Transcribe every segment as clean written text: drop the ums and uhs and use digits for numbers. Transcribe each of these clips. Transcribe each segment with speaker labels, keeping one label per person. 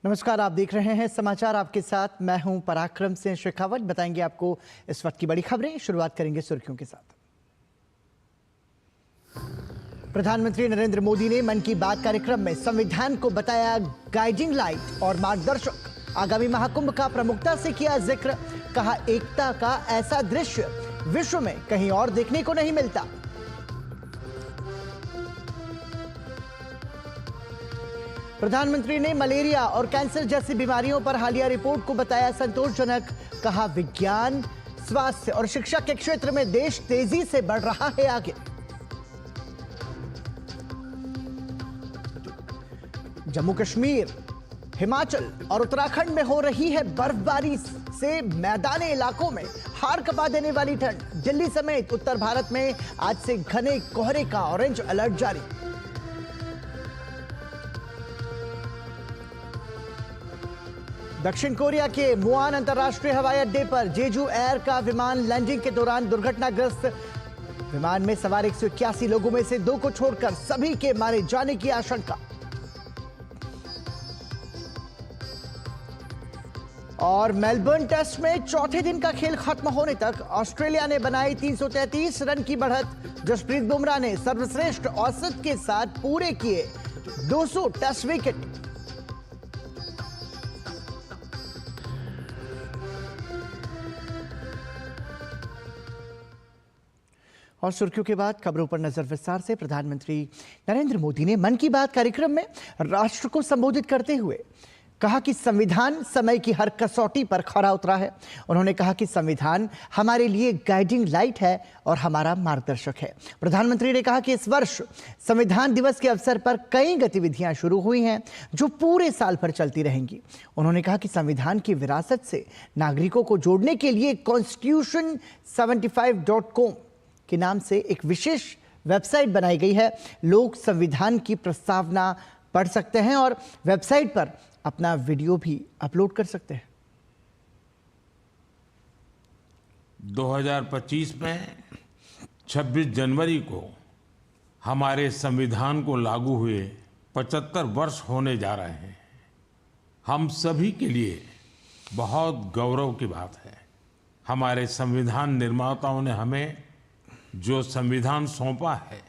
Speaker 1: नमस्कार, आप देख रहे हैं समाचार। आपके साथ मैं हूं पराक्रम सिंह शेखावत। बताएंगे आपको इस वक्त की बड़ी खबरें। शुरुआत करेंगे सुर्खियों के साथ। प्रधानमंत्री नरेंद्र मोदी ने मन की बात कार्यक्रम में संविधान को बताया गाइडिंग लाइट और मार्गदर्शक। आगामी महाकुंभ का प्रमुखता से किया जिक्र। कहा, एकता का ऐसा दृश्य विश्व में कहीं और देखने को नहीं मिलता। प्रधानमंत्री ने मलेरिया और कैंसर जैसी बीमारियों पर हालिया रिपोर्ट को बताया संतोषजनक। कहा, विज्ञान, स्वास्थ्य और शिक्षा के क्षेत्र में देश तेजी से बढ़ रहा है आगे। जम्मू कश्मीर, हिमाचल और उत्तराखंड में हो रही है बर्फबारी से मैदानी इलाकों में हाड़ कपा देने वाली ठंड। दिल्ली समेत उत्तर भारत में आज से घने कोहरे का ऑरेंज अलर्ट जारी। दक्षिण कोरिया के मुआन अंतर्राष्ट्रीय हवाई अड्डे पर जेजू एयर का विमान लैंडिंग के दौरान दुर्घटनाग्रस्त। विमान में सवार 181 लोगों में से 2 को छोड़कर सभी के मारे जाने की आशंका। और मेलबर्न टेस्ट में चौथे दिन का खेल खत्म होने तक ऑस्ट्रेलिया ने बनाई 333 रन की बढ़त। जसप्रीत बुमराह ने सर्वश्रेष्ठ औसत के साथ पूरे किए 200 टेस्ट विकेट। और सुर्खियों के बाद खबरों पर नजर विस्तार से। प्रधानमंत्री नरेंद्र मोदी ने मन की बात कार्यक्रम में राष्ट्र को संबोधित करते हुए कहा कि संविधान समय की हर कसौटी पर खरा उतरा है। उन्होंने कहा कि संविधान हमारे लिए गाइडिंग लाइट है और हमारा मार्गदर्शक है। प्रधानमंत्री ने कहा कि इस वर्ष संविधान दिवस के अवसर पर कई गतिविधियां शुरू हुई हैं जो पूरे साल भर चलती रहेंगी। उन्होंने कहा कि संविधान की विरासत से नागरिकों को जोड़ने के लिए constitution75.com के नाम से एक विशेष वेबसाइट बनाई गई है। लोग संविधान की प्रस्तावना पढ़ सकते हैं और वेबसाइट पर अपना वीडियो भी अपलोड कर सकते हैं।
Speaker 2: 2025 में 26 जनवरी को हमारे संविधान को लागू हुए 75 वर्ष होने जा रहे हैं। हम सभी के लिए बहुत गौरव की बात है। हमारे संविधान निर्माताओं ने हमें जो संविधान सौंपा है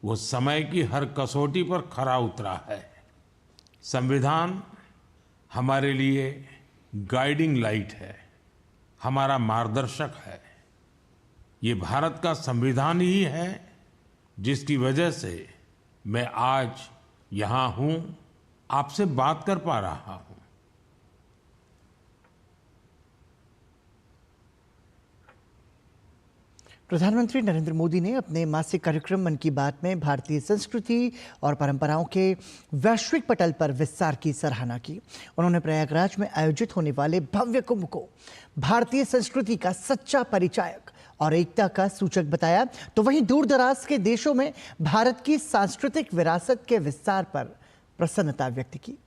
Speaker 2: वो समय की हर कसौटी पर खरा उतरा है। संविधान हमारे लिए गाइडिंग लाइट है, हमारा मार्गदर्शक है। ये भारत का संविधान ही है जिसकी वजह से मैं आज यहाँ हूँ, आपसे बात कर पा रहा हूँ।
Speaker 1: प्रधानमंत्री नरेंद्र मोदी ने अपने मासिक कार्यक्रम मन की बात में भारतीय संस्कृति और परंपराओं के वैश्विक पटल पर विस्तार की सराहना की। उन्होंने प्रयागराज में आयोजित होने वाले भव्य कुंभ को भारतीय संस्कृति का सच्चा परिचायक और एकता का सूचक बताया, तो वहीं दूर दराज के देशों में भारत की सांस्कृतिक विरासत के विस्तार पर प्रसन्नता व्यक्त की।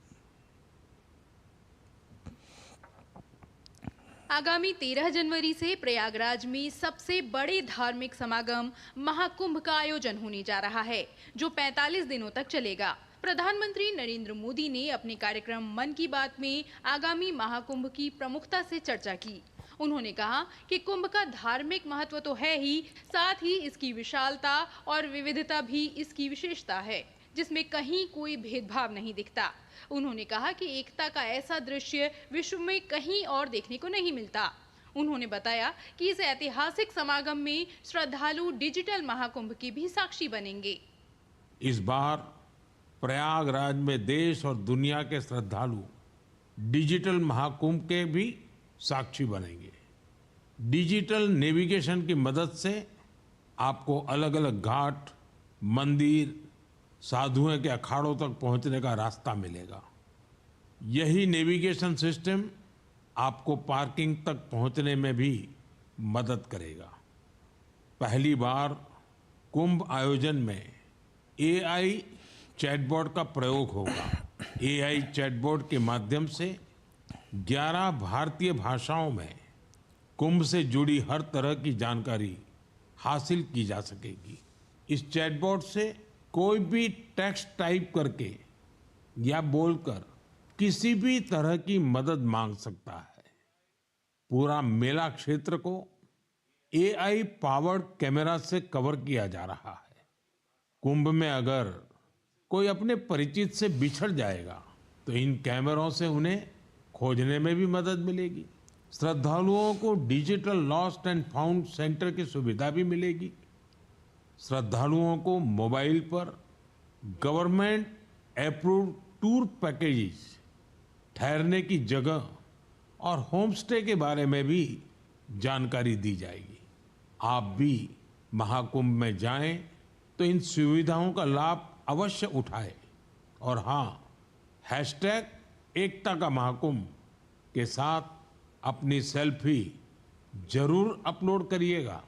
Speaker 3: आगामी 13 जनवरी से प्रयागराज में सबसे बड़े धार्मिक समागम महाकुंभ का आयोजन होने जा रहा है, जो 45 दिनों तक चलेगा। प्रधानमंत्री नरेंद्र मोदी ने अपने कार्यक्रम मन की बात में आगामी महाकुंभ की प्रमुखता से चर्चा की। उन्होंने कहा कि कुंभ का धार्मिक महत्व तो है ही, साथ ही इसकी विशालता और विविधता भी इसकी विशेषता है, जिसमें कहीं कोई भेदभाव नहीं दिखता। उन्होंने कहा कि एकता का ऐसा दृश्य विश्व में कहीं और देखने को नहीं मिलता। उन्होंने बताया कि इस ऐतिहासिक समागम में श्रद्धालु डिजिटल महाकुंभ की भी साक्षी बनेंगे।
Speaker 2: इस बार प्रयागराज में देश और दुनिया के श्रद्धालु डिजिटल महाकुंभ के भी साक्षी बनेंगे। डिजिटल नेविगेशन की मदद से आपको अलग अलग घाट, मंदिर, साधुओं के अखाड़ों तक पहुंचने का रास्ता मिलेगा। यही नेविगेशन सिस्टम आपको पार्किंग तक पहुंचने में भी मदद करेगा। पहली बार कुंभ आयोजन में एआई चैटबॉट का प्रयोग होगा। एआई चैटबॉट के माध्यम से 11 भारतीय भाषाओं में कुंभ से जुड़ी हर तरह की जानकारी हासिल की जा सकेगी। इस चैटबॉट से कोई भी टेक्स्ट टाइप करके या बोलकर किसी भी तरह की मदद मांग सकता है। पूरा मेला क्षेत्र को एआई पावर्ड कैमरा से कवर किया जा रहा है। कुंभ में अगर कोई अपने परिचित से बिछड़ जाएगा तो इन कैमरों से उन्हें खोजने में भी मदद मिलेगी। श्रद्धालुओं को digital lost and found centre की सुविधा भी मिलेगी। श्रद्धालुओं को मोबाइल पर गवर्नमेंट अप्रूव्ड टूर पैकेजेस, ठहरने की जगह और होम स्टे के बारे में भी जानकारी दी जाएगी। आप भी महाकुंभ में जाएं तो इन सुविधाओं का लाभ अवश्य उठाएं और हाँ, #एकता का महाकुंभ के साथ अपनी सेल्फी जरूर अपलोड करिएगा।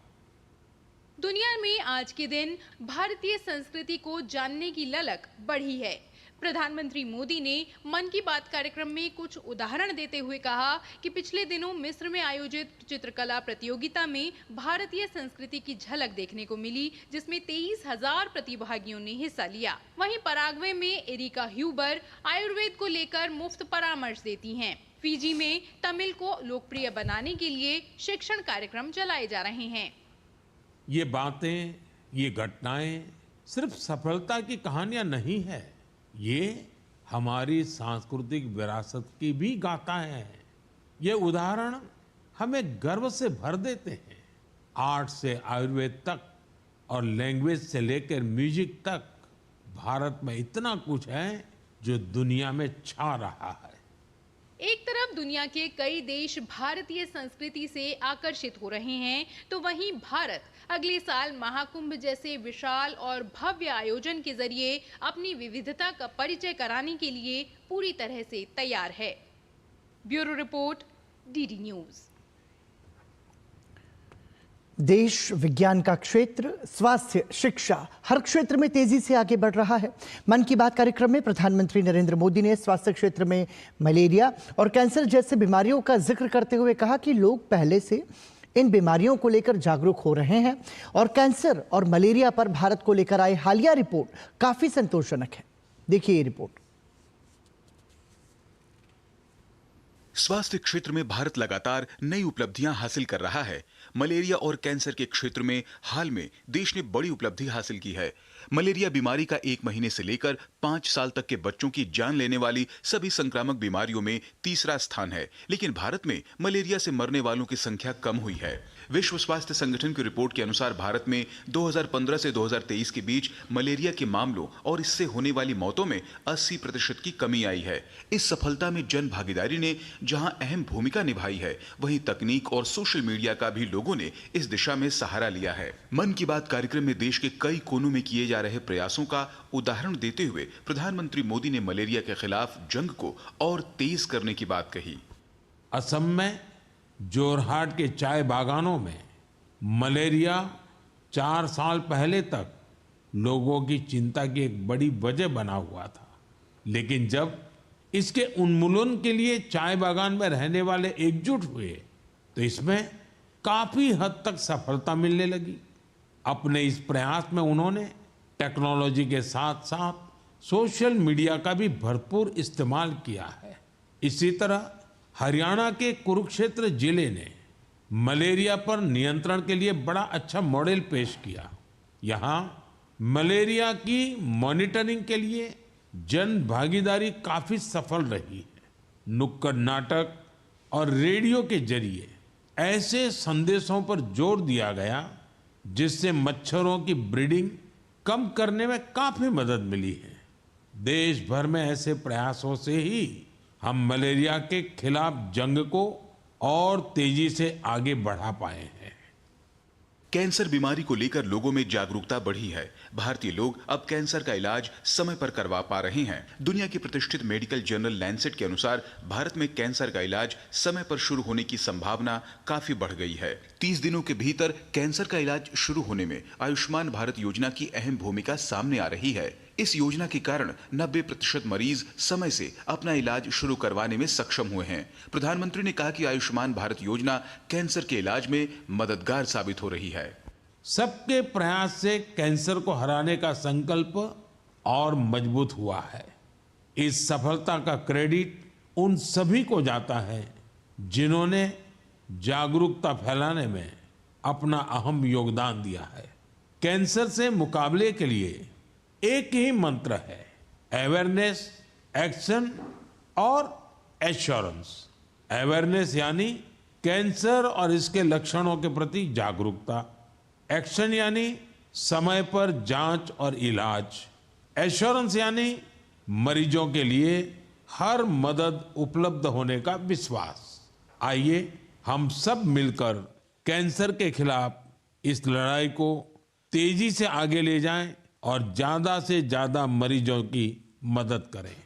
Speaker 3: दुनिया में आज के दिन भारतीय संस्कृति को जानने की ललक बढ़ी है। प्रधानमंत्री मोदी ने मन की बात कार्यक्रम में कुछ उदाहरण देते हुए कहा कि पिछले दिनों मिस्र में आयोजित चित्रकला प्रतियोगिता में भारतीय संस्कृति की झलक देखने को मिली, जिसमें 23,000 प्रतिभागियों ने हिस्सा लिया। वहीं पराग्वे में एरिका ह्यूबर आयुर्वेद को लेकर मुफ्त परामर्श देती हैं। फिजी में तमिल को लोकप्रिय बनाने के लिए शिक्षण कार्यक्रम चलाए जा रहे हैं।
Speaker 2: ये बातें, ये घटनाएं सिर्फ सफलता की कहानियां नहीं है, ये हमारी सांस्कृतिक विरासत की भी गाथाएं हैं। ये उदाहरण हमें गर्व से भर देते हैं। आर्ट से आयुर्वेद तक और लैंग्वेज से लेकर म्यूजिक तक भारत में इतना कुछ है जो दुनिया में छा रहा है।
Speaker 3: एक तरफ दुनिया के कई देश भारतीय संस्कृति से आकर्षित हो रहे हैं, तो वहीं भारत अगले साल महाकुंभ जैसे विशाल और भव्य आयोजन के जरिए अपनी विविधता का परिचय कराने के लिए पूरी तरह से तैयार है। Bureau report, DD news.
Speaker 1: देश विज्ञान का क्षेत्र, स्वास्थ्य, शिक्षा हर क्षेत्र में तेजी से आगे बढ़ रहा है। मन की बात कार्यक्रम में प्रधानमंत्री नरेंद्र मोदी ने स्वास्थ्य क्षेत्र में मलेरिया और कैंसर जैसे बीमारियों का जिक्र करते हुए कहा कि लोग पहले से इन बीमारियों को लेकर जागरूक हो रहे हैं और कैंसर और मलेरिया पर भारत को लेकर आई हालिया रिपोर्ट काफी संतोषजनक है। देखिए ये रिपोर्ट।
Speaker 4: स्वास्थ्य क्षेत्र में भारत लगातार नई उपलब्धियां हासिल कर रहा है। मलेरिया और कैंसर के क्षेत्र में हाल में देश ने बड़ी उपलब्धि हासिल की है। मलेरिया बीमारी का 1 महीने से लेकर 5 साल तक के बच्चों की जान लेने वाली सभी संक्रामक बीमारियों में तीसरा स्थान है। लेकिन भारत में मलेरिया से मरने वालों की संख्या कम हुई है। विश्व स्वास्थ्य संगठन की रिपोर्ट के अनुसार भारत में 2015 से 2023 के बीच मलेरिया के मामलों और इससे होने वाली मौतों में 80% की कमी आई है। इस सफलता में जन भागीदारी ने जहां अहम भूमिका निभाई है, वहीं तकनीक और सोशल मीडिया का भी लोगों ने इस दिशा में सहारा लिया है। मन की बात कार्यक्रम में देश के कई कोनों में किए जा रहे प्रयासों का उदाहरण देते हुए प्रधानमंत्री मोदी ने मलेरिया के खिलाफ जंग को और तेज करने की बात कही।
Speaker 2: असम में जोरहाट के चाय बागानों में मलेरिया 4 साल पहले तक लोगों की चिंता की एक बड़ी वजह बना हुआ था, लेकिन जब इसके उन्मूलन के लिए चाय बागान में रहने वाले एकजुट हुए तो इसमें काफी हद तक सफलता मिलने लगी। अपने इस प्रयास में उन्होंने टेक्नोलॉजी के साथ साथ सोशल मीडिया का भी भरपूर इस्तेमाल किया है। इसी तरह हरियाणा के कुरुक्षेत्र जिले ने मलेरिया पर नियंत्रण के लिए बड़ा अच्छा मॉडल पेश किया। यहाँ मलेरिया की मॉनिटरिंग के लिए जन भागीदारी काफी सफल रही है। नुक्कड़ नाटक और रेडियो के जरिए ऐसे संदेशों पर जोर दिया गया जिससे मच्छरों की ब्रीडिंग कम करने में काफी मदद मिली है। देश भर में ऐसे प्रयासों से ही हम मलेरिया के खिलाफ जंग को और तेजी से आगे बढ़ा पाए हैं।
Speaker 4: कैंसर बीमारी को लेकर लोगों में जागरूकता बढ़ी है। भारतीय लोग अब कैंसर का इलाज समय पर करवा पा रहे हैं। दुनिया की प्रतिष्ठित मेडिकल जर्नल लैंसेट के अनुसार भारत में कैंसर का इलाज समय पर शुरू होने की संभावना काफी बढ़ गई है। 30 दिनों के भीतर कैंसर का इलाज शुरू होने में आयुष्मान भारत योजना की अहम भूमिका सामने आ रही है। इस योजना के कारण 90% मरीज समय से अपना इलाज शुरू करवाने में सक्षम हुए हैं। प्रधानमंत्री ने कहा कि आयुष्मान भारत योजना कैंसर के इलाज में मददगार साबित हो रही है।
Speaker 2: सबके प्रयास से कैंसर को हराने का संकल्प और मजबूत हुआ है। इस सफलता का क्रेडिट उन सभी को जाता है जिन्होंने जागरूकता फैलाने में अपना अहम योगदान दिया है। कैंसर से मुकाबले के लिए एक ही मंत्र है, अवेयरनेस, एक्शन और एश्योरेंस। अवेयरनेस यानी कैंसर और इसके लक्षणों के प्रति जागरूकता, एक्शन यानी समय पर जांच और इलाज, एश्योरेंस यानी मरीजों के लिए हर मदद उपलब्ध होने का विश्वास। आइए हम सब मिलकर कैंसर के खिलाफ इस लड़ाई को तेजी से आगे ले जाएं और ज्यादा से ज्यादा मरीजों की मदद करें।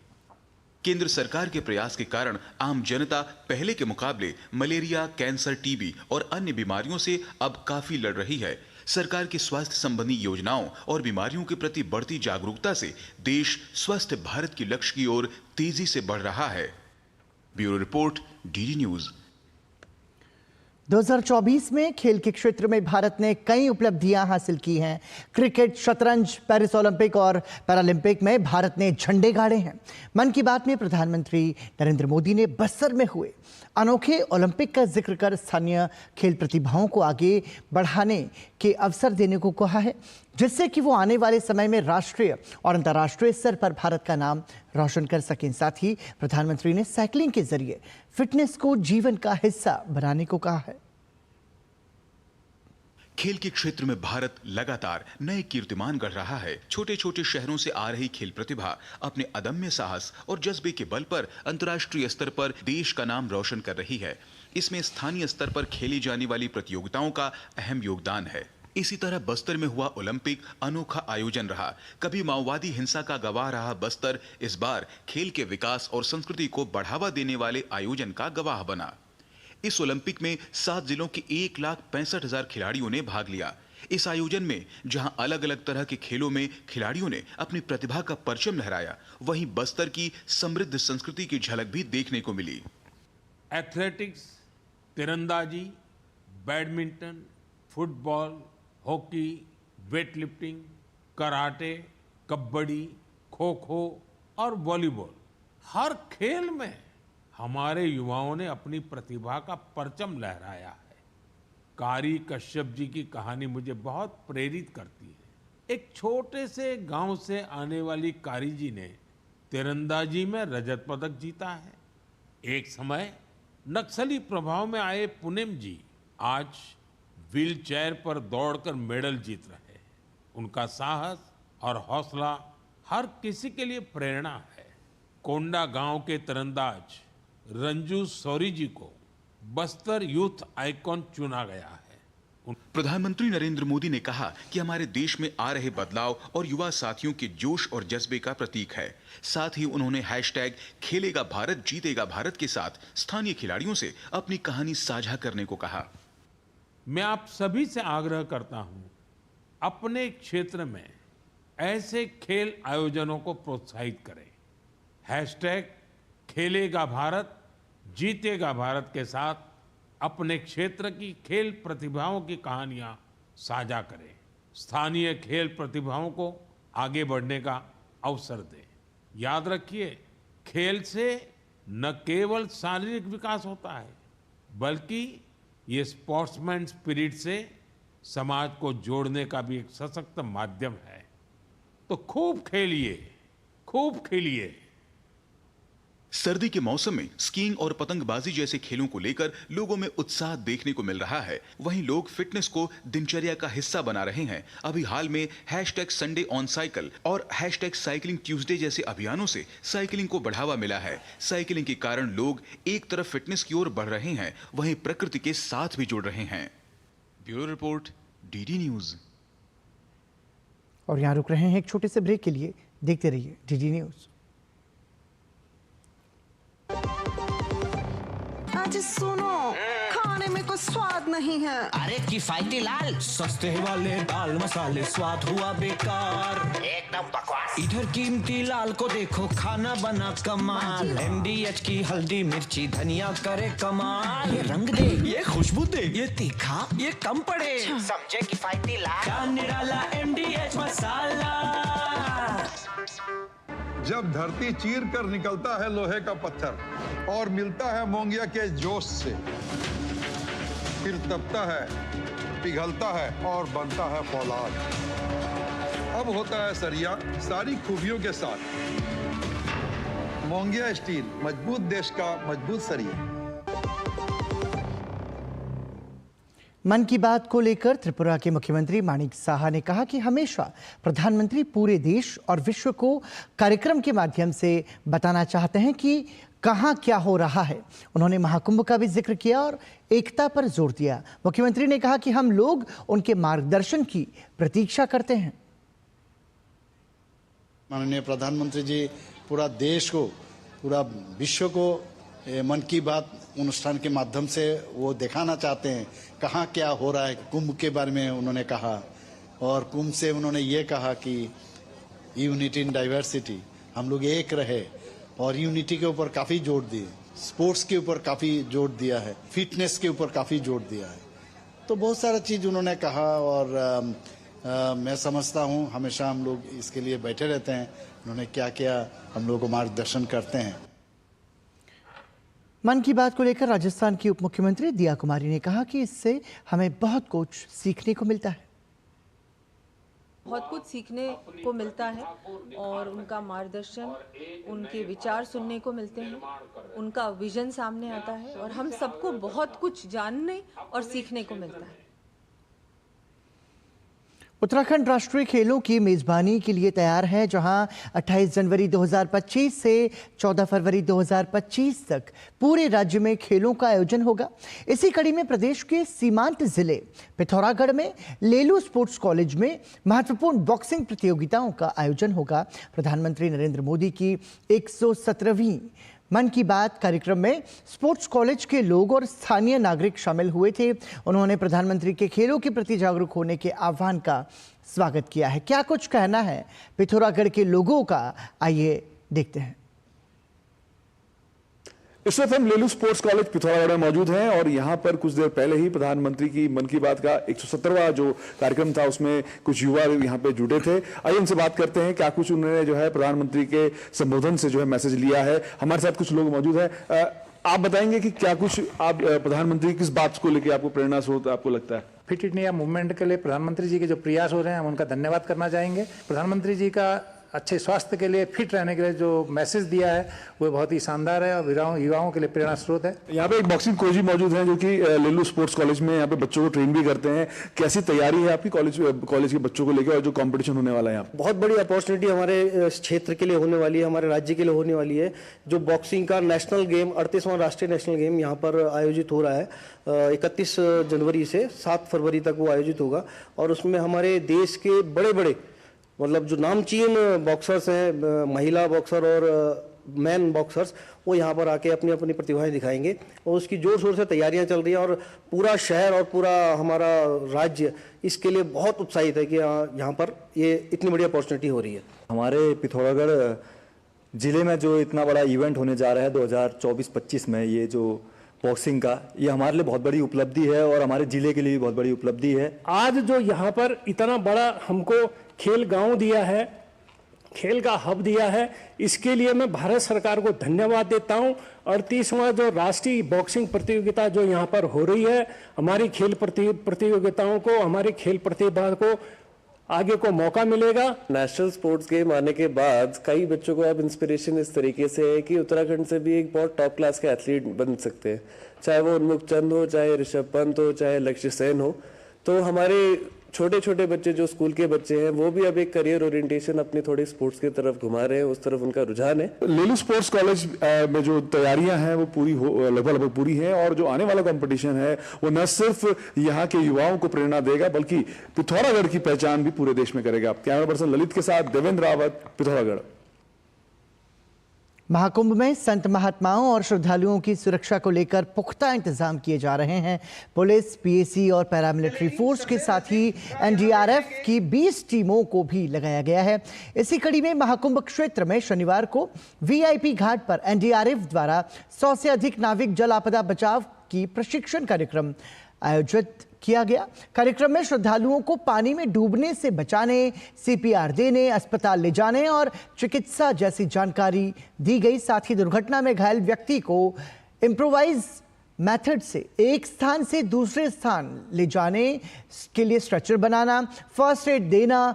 Speaker 4: केंद्र सरकार के प्रयास के कारण आम जनता पहले के मुकाबले मलेरिया, कैंसर, टीबी और अन्य बीमारियों से अब काफी लड़ रही है। सरकार की स्वास्थ्य संबंधी योजनाओं और बीमारियों के प्रति बढ़ती जागरूकता से देश स्वस्थ भारत के लक्ष्य की ओर तेजी से बढ़ रहा है। Bureau report, DD news.
Speaker 1: 2024 में खेल के क्षेत्र में भारत ने कई उपलब्धियां हासिल की हैं। क्रिकेट, शतरंज, पेरिस ओलंपिक और पैरालंपिक में भारत ने झंडे गाड़े हैं। मन की बात में प्रधानमंत्री नरेंद्र मोदी ने बस्तर में हुए अनोखे ओलंपिक का जिक्र कर स्थानीय खेल प्रतिभाओं को आगे बढ़ाने के अवसर देने को कहा है, जिससे कि वो आने वाले समय में राष्ट्रीय और अंतर्राष्ट्रीय स्तर पर भारत का नाम रोशन कर सकें। साथ ही प्रधानमंत्री ने साइकिलिंग के जरिए फिटनेस को जीवन का हिस्सा बनाने को कहा है।
Speaker 4: खेल के क्षेत्र में भारत लगातार नए कीर्तिमान गढ़ रहा है। छोटे छोटे शहरों से आ रही खेल प्रतिभा अपने अदम्य साहस और जज्बे के बल पर अंतर्राष्ट्रीय स्तर पर देश का नाम रोशन कर रही है। इसमें स्थानीय स्तर पर खेली जाने वाली प्रतियोगिताओं का अहम योगदान है। इसी तरह बस्तर में हुआ ओलंपिक अनोखा आयोजन रहा। कभी माओवादी हिंसा का गवाह रहा बस्तर इस बार खेल के विकास और संस्कृति को बढ़ावा देने वाले आयोजन का गवाह बना। इस ओलंपिक में 7 जिलों के 1,65,000 खिलाड़ियों ने भाग लिया। इस आयोजन में जहां अलग अलग तरह के खेलों में खिलाड़ियों ने अपनी प्रतिभा का परचम लहराया, वहीं बस्तर की समृद्ध संस्कृति की झलक भी देखने को मिली।
Speaker 2: एथलेटिक्स, तीरंदाजी, badminton, football, hockey, weightlifting, karate, kabaddi, kho kho और वॉलीबॉल, हर खेल में हमारे युवाओं ने अपनी प्रतिभा का परचम लहराया है। कारी कश्यप जी की कहानी मुझे बहुत प्रेरित करती है। एक छोटे से गांव से आने वाली कारी जी ने तीरंदाजी में रजत पदक जीता है। एक समय नक्सली प्रभाव में आए पुनेम जी आज व्हील चेयर पर दौड़कर मेडल जीत रहे हैं। उनका साहस और हौसला हर किसी के लिए प्रेरणा है। कोंडा गांव के तीरंदाज रंजू सौरी जी को बस्तर यूथ आइकॉन चुना गया है।
Speaker 4: प्रधानमंत्री नरेंद्र मोदी ने कहा कि हमारे देश में आ रहे बदलाव और युवा साथियों के जोश और जज्बे का प्रतीक है। साथ ही उन्होंने हैशटैग खेलेगा भारत जीतेगा भारत के साथ स्थानीय खिलाड़ियों से अपनी कहानी साझा करने को कहा।
Speaker 2: मैं आप सभी से आग्रह करता हूं, अपने क्षेत्र में ऐसे खेल आयोजनों को प्रोत्साहित करें। हैशटैग खेलेगा भारत जीतेगा भारत के साथ अपने क्षेत्र की खेल प्रतिभाओं की कहानियां साझा करें। स्थानीय खेल प्रतिभाओं को आगे बढ़ने का अवसर दें। याद रखिए, खेल से न केवल शारीरिक विकास होता है, बल्कि ये स्पोर्ट्समैन स्पिरिट से समाज को जोड़ने का भी एक सशक्त माध्यम है। तो खूब खेलिए, खूब खेलिए।
Speaker 4: सर्दी के मौसम में स्कीइंग और पतंगबाजी जैसे खेलों को लेकर लोगों में उत्साह देखने को मिल रहा है। वहीं लोग फिटनेस को दिनचर्या का हिस्सा बना रहे हैं। अभी हाल में हैशटैग संडे ऑन साइकिल और हैशटैग साइकिलिंग ट्यूसडे जैसे अभियानों से साइकिलिंग को बढ़ावा मिला है। साइकिलिंग के कारण लोग एक तरफ फिटनेस की ओर बढ़ रहे हैं, वहीं प्रकृति के साथ भी जुड़ रहे हैं। Bureau report, DD news.
Speaker 1: और यहाँ रुक रहे हैं एक छोटे से ब्रेक के लिए। देखते रहिए डीडी न्यूज।
Speaker 5: आज सुनो, खाने में कोई स्वाद नहीं है।
Speaker 6: अरे किफायती लाल सस्ते वाले दाल मसाले स्वाद हुआ बेकार, एकदम बकवास। इधर कीमती लाल को देखो, खाना बना कमाल। MDH की हल्दी मिर्ची धनिया करे कमाल। ये रंग दे, ये खुशबू दे, ये तीखा, ये कम पड़े। समझे किफायती लाल का निराला MDH मसाला।
Speaker 7: जब धरती चीर कर निकलता है लोहे का पत्थर और मिलता है मोंगिया के जोश से, फिर तपता है, पिघलता है और बनता है फौलाद। अब होता है सरिया सारी खूबियों के साथ। मोंगिया स्टील, मजबूत देश का मजबूत सरिया।
Speaker 1: मन की बात को लेकर त्रिपुरा के मुख्यमंत्री माणिक साहा ने कहा कि हमेशा प्रधानमंत्री पूरे देश और विश्व को कार्यक्रम के माध्यम से बताना चाहते हैं कि कहां क्या हो रहा है। उन्होंने महाकुंभ का भी जिक्र किया और एकता पर जोर दिया। मुख्यमंत्री ने कहा कि हम लोग उनके मार्गदर्शन की प्रतीक्षा करते हैं।
Speaker 8: माननीय प्रधानमंत्री जी पूरा देश को, पूरा विश्व को मन की बात अनुष्ठान के माध्यम से वो दिखाना चाहते हैं कहाँ क्या हो रहा है। कुंभ के बारे में उन्होंने कहा और कुंभ से उन्होंने ये कहा कि यूनिटी इन डाइवर्सिटी, हम लोग एक रहे, और यूनिटी के ऊपर काफ़ी जोर दिए, स्पोर्ट्स के ऊपर काफ़ी जोर दिया है, फिटनेस के ऊपर काफ़ी जोर दिया है। तो बहुत सारा चीज़ उन्होंने कहा और मैं समझता हूँ हमेशा हम लोग इसके लिए बैठे रहते हैं। उन्होंने क्या क्या हम लोग को मार्गदर्शन करते हैं।
Speaker 1: मन की बात को लेकर राजस्थान की उप मुख्यमंत्री दिया कुमारी ने कहा कि इससे हमें बहुत कुछ सीखने को मिलता है।
Speaker 9: बहुत कुछ सीखने को मिलता है और उनका मार्गदर्शन, उनके विचार सुनने को मिलते हैं, उनका विजन सामने आता है और हम सबको बहुत कुछ जानने और सीखने को मिलता है।
Speaker 1: उत्तराखंड राष्ट्रीय खेलों की मेजबानी के लिए तैयार है, जहां 28 जनवरी 2025 से 14 फरवरी 2025 तक पूरे राज्य में खेलों का आयोजन होगा। इसी कड़ी में प्रदेश के सीमांत जिले पिथौरागढ़ में लेलू स्पोर्ट्स कॉलेज में महत्वपूर्ण बॉक्सिंग प्रतियोगिताओं का आयोजन होगा। प्रधानमंत्री नरेंद्र मोदी की 117वीं मन की बात कार्यक्रम में स्पोर्ट्स कॉलेज के लोग और स्थानीय नागरिक शामिल हुए थे। उन्होंने प्रधानमंत्री के खेलों के प्रति जागरूक होने के आह्वान का स्वागत किया है। क्या कुछ कहना है पिथौरागढ़ के लोगों का, आइए देखते हैं।
Speaker 10: इस वक्त हम लेलू स्पोर्ट्स कॉलेज पिथौरागढ़ में मौजूद हैं और यहाँ पर कुछ देर पहले ही प्रधानमंत्री की मन की बात का 117वां जो कार्यक्रम था उसमें कुछ युवा यहाँ पे जुटे थे। आइए उनसे बात करते हैं क्या कुछ उन्होंने जो है प्रधानमंत्री के संबोधन से जो है मैसेज लिया है। हमारे साथ कुछ लोग मौजूद हैं। आप बताएंगे कि क्या कुछ आप प्रधानमंत्री किस बात को लेकर आपको प्रेरणा स्रोत आपको लगता है?
Speaker 11: फिट इंडिया मूवमेंट के लिए प्रधानमंत्री जी के जो प्रयास हो रहे हैं हम उनका धन्यवाद करना चाहेंगे। प्रधानमंत्री जी का अच्छे स्वास्थ्य के लिए, फिट रहने के लिए जो मैसेज दिया है वो बहुत ही शानदार है और युवाओं के लिए प्रेरणा स्रोत है।
Speaker 10: यहाँ पे एक बॉक्सिंग कोच भी मौजूद हैं जो कि लेलू स्पोर्ट्स कॉलेज में यहाँ पे बच्चों को ट्रेन भी करते हैं। कैसी तैयारी है आपकी कॉलेज के बच्चों को लेकर और जो कंपटीशन होने वाला है यहाँ?
Speaker 12: बहुत बड़ी अपॉर्चुनिटी हमारे क्षेत्र के लिए होने वाली है, हमारे राज्य के लिए होने वाली है। जो बॉक्सिंग का नेशनल गेम 38वां राष्ट्रीय नेशनल गेम यहाँ पर आयोजित हो रहा है 31 जनवरी से 7 फरवरी तक वो आयोजित होगा और उसमें हमारे देश के बड़े बड़े मतलब जो नामचीन बॉक्सर्स हैं, महिला बॉक्सर और मैन बॉक्सर्स, वो यहाँ पर आके अपनी अपनी प्रतिभाएं दिखाएंगे और उसकी जोर शोर से तैयारियां चल रही हैं और पूरा शहर और पूरा हमारा राज्य इसके लिए बहुत उत्साहित है कि यहाँ पर ये इतनी बड़ी अपॉर्चुनिटी हो रही है।
Speaker 13: हमारे पिथौरागढ़ जिले में जो इतना बड़ा इवेंट होने जा रहा है 2024-25 में, ये जो बॉक्सिंग का, ये हमारे लिए बहुत बड़ी उपलब्धि है और हमारे जिले के लिए भी बहुत बड़ी उपलब्धि है।
Speaker 14: आज जो यहाँ पर इतना बड़ा हमको खेल गांव दिया है, खेल का हब दिया है, इसके लिए मैं भारत सरकार को धन्यवाद देता हूं। 38वां जो राष्ट्रीय बॉक्सिंग प्रतियोगिता जो यहाँ पर हो रही है, हमारी खेल प्रतियोगिताओं को, हमारी खेल प्रतिभा को आगे को मौका मिलेगा।
Speaker 15: नेशनल स्पोर्ट्स गेम आने के बाद कई बच्चों को अब इंस्पिरेशन इस तरीके से है कि उत्तराखंड से भी एक बहुत टॉप क्लास के एथलीट बन सकते हैं, चाहे वो उन्मुख चंद हो, चाहे ऋषभ पंत हो, चाहे लक्ष्य सेन हो। तो हमारे छोटे छोटे बच्चे जो स्कूल के बच्चे हैं वो भी अब एक करियर ओरिएंटेशन अपनी थोड़ी स्पोर्ट्स की तरफ घुमा रहे हैं, उस तरफ उनका रुझान है।
Speaker 10: लेलू स्पोर्ट्स कॉलेज में जो तैयारियां हैं वो लगभग पूरी हैं और जो आने वाला कंपटीशन है वो न सिर्फ यहाँ के युवाओं को प्रेरणा देगा बल्कि पिथौरागढ़ की पहचान भी पूरे देश में करेगा। कैमरा पर्सन ललित के साथ देवेंद्र रावत, पिथौरागढ़।
Speaker 1: महाकुंभ में संत महात्माओं और श्रद्धालुओं की सुरक्षा को लेकर पुख्ता इंतजाम किए जा रहे हैं। पुलिस, पीएसी और पैरामिलिट्री फोर्स के साथ ही एनडीआरएफ की 20 टीमों को भी लगाया गया है। इसी कड़ी में महाकुंभ क्षेत्र में शनिवार को वीआईपी घाट पर एनडीआरएफ द्वारा 100 से अधिक नाविक जल आपदा बचाव की प्रशिक्षण कार्यक्रम आयोजित किया गया। कार्यक्रम में श्रद्धालुओं को पानी में डूबने से बचाने, CPR देने, अस्पताल ले जाने और चिकित्सा जैसी जानकारी दी गई। साथ ही दुर्घटना में घायल व्यक्ति को इम्प्रोवाइज मेथड से एक स्थान से दूसरे स्थान ले जाने के लिए स्ट्रेचर बनाना, फर्स्ट एड देना,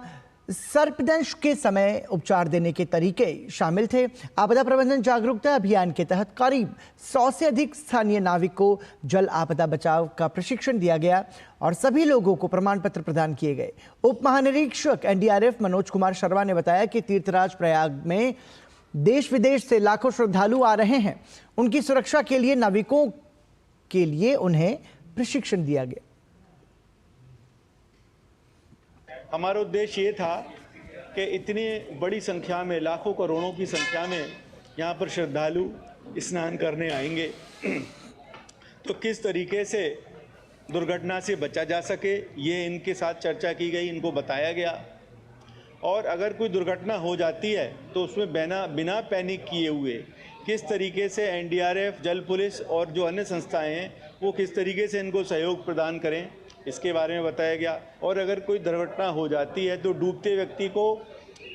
Speaker 1: सर्पदंश के समय उपचार देने के तरीके शामिल थे। आपदा प्रबंधन जागरूकता अभियान के तहत करीब 100 से अधिक स्थानीय नाविक को जल आपदा बचाव का प्रशिक्षण दिया गया और सभी लोगों को प्रमाण पत्र प्रदान किए गए। उप महानिरीक्षक NDRF मनोज कुमार शर्मा ने बताया कि तीर्थराज प्रयाग में देश विदेश से लाखों श्रद्धालु आ रहे हैं। उनकी सुरक्षा के लिए नाविकों के लिए उन्हें प्रशिक्षण दिया गया।
Speaker 16: हमारा उद्देश्य ये था कि इतनी बड़ी संख्या में, लाखों करोड़ों की संख्या में यहाँ पर श्रद्धालु स्नान करने आएंगे, तो किस तरीके से दुर्घटना से बचा जा सके, ये इनके साथ चर्चा की गई, इनको बताया गया। और अगर कोई दुर्घटना हो जाती है तो उसमें बिना पैनिक किए हुए किस तरीके से NDRF, जल पुलिस और जो अन्य संस्थाएं हैं वो किस तरीके से इनको सहयोग प्रदान करें, इसके बारे में बताया गया। और अगर कोई दुर्घटना हो जाती है तो डूबते व्यक्ति को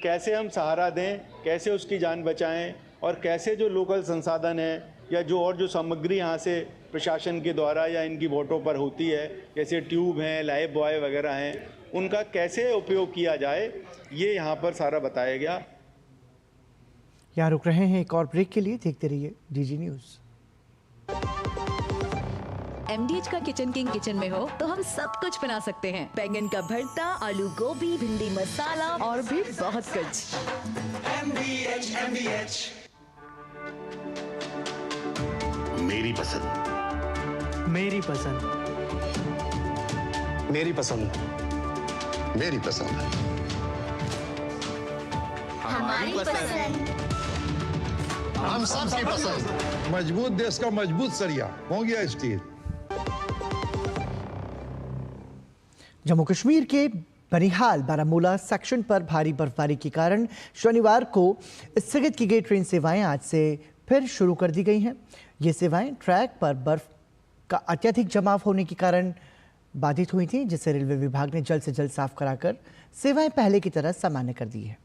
Speaker 16: कैसे हम सहारा दें, कैसे उसकी जान बचाएं और कैसे जो लोकल संसाधन हैं या जो सामग्री यहाँ से प्रशासन के द्वारा या इनकी बोटों पर होती है, जैसे ट्यूब हैं, लाइफ बॉय वगैरह हैं, उनका कैसे उपयोग किया जाए, ये यहाँ पर सारा बताया गया।
Speaker 1: यहाँ रुक रहे हैं एक और ब्रेक के लिए। देखते रहिए DG न्यूज़।
Speaker 17: MDH का किचन किंग किचन में हो तो हम सब कुछ बना सकते हैं। बैंगन का भरता, आलू गोभी, भिंडी मसाला और भी बहुत कुछ।
Speaker 18: MDH मेरी पसंद,
Speaker 19: मेरी पसंद,
Speaker 18: मेरी पसंद, मेरी पसंद,
Speaker 20: हमारी पसंद,
Speaker 7: हम सबकी पसंद। मजबूत देश का मजबूत सरिया मोंगिया स्टील।
Speaker 1: जम्मू कश्मीर के बनिहाल बारामूला सेक्शन पर भारी बर्फबारी के कारण शनिवार को स्थगित की गई ट्रेन सेवाएं आज से फिर शुरू कर दी गई हैं। ये सेवाएं ट्रैक पर बर्फ का अत्यधिक जमाव होने के कारण बाधित हुई थी, जिसे रेलवे विभाग ने जल्द से जल्द साफ कराकर सेवाएं पहले की तरह सामान्य कर दी है।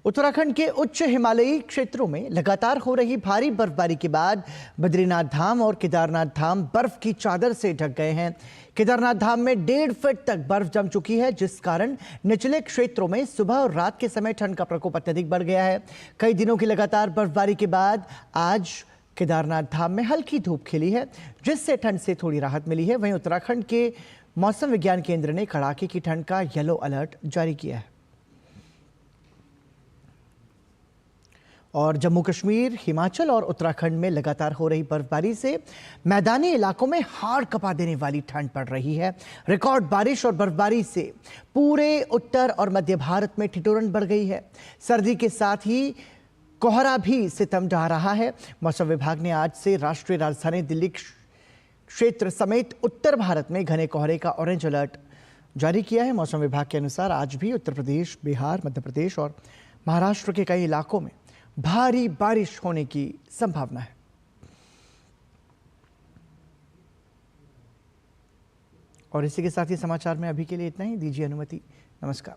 Speaker 1: उत्तराखंड के उच्च हिमालयी क्षेत्रों में लगातार हो रही भारी बर्फबारी के बाद बद्रीनाथ धाम और केदारनाथ धाम बर्फ की चादर से ढक गए हैं। केदारनाथ धाम में 1.5 फीट तक बर्फ जम चुकी है, जिस कारण निचले क्षेत्रों में सुबह और रात के समय ठंड का प्रकोप अत्यधिक बढ़ गया है। कई दिनों की लगातार बर्फबारी के बाद आज केदारनाथ धाम में हल्की धूप खिली है, जिससे ठंड से थोड़ी राहत मिली है। वहीं उत्तराखंड के मौसम विज्ञान केंद्र ने कड़ाके की ठंड का येलो अलर्ट जारी किया है। और जम्मू कश्मीर, हिमाचल और उत्तराखंड में लगातार हो रही बर्फबारी से मैदानी इलाकों में हाड़ कपा देने वाली ठंड पड़ रही है। रिकॉर्ड बारिश और बर्फबारी से पूरे उत्तर और मध्य भारत में ठिठुरन बढ़ गई है। सर्दी के साथ ही कोहरा भी सितम ढा रहा है। मौसम विभाग ने आज से राष्ट्रीय राजधानी दिल्ली क्षेत्र समेत उत्तर भारत में घने कोहरे का ऑरेंज अलर्ट जारी किया है। मौसम विभाग के अनुसार आज भी उत्तर प्रदेश, बिहार, मध्य प्रदेश और महाराष्ट्र के कई इलाकों में भारी बारिश होने की संभावना है। और इसी के साथ ही समाचार में अभी के लिए इतना ही। दीजिए अनुमति। नमस्कार।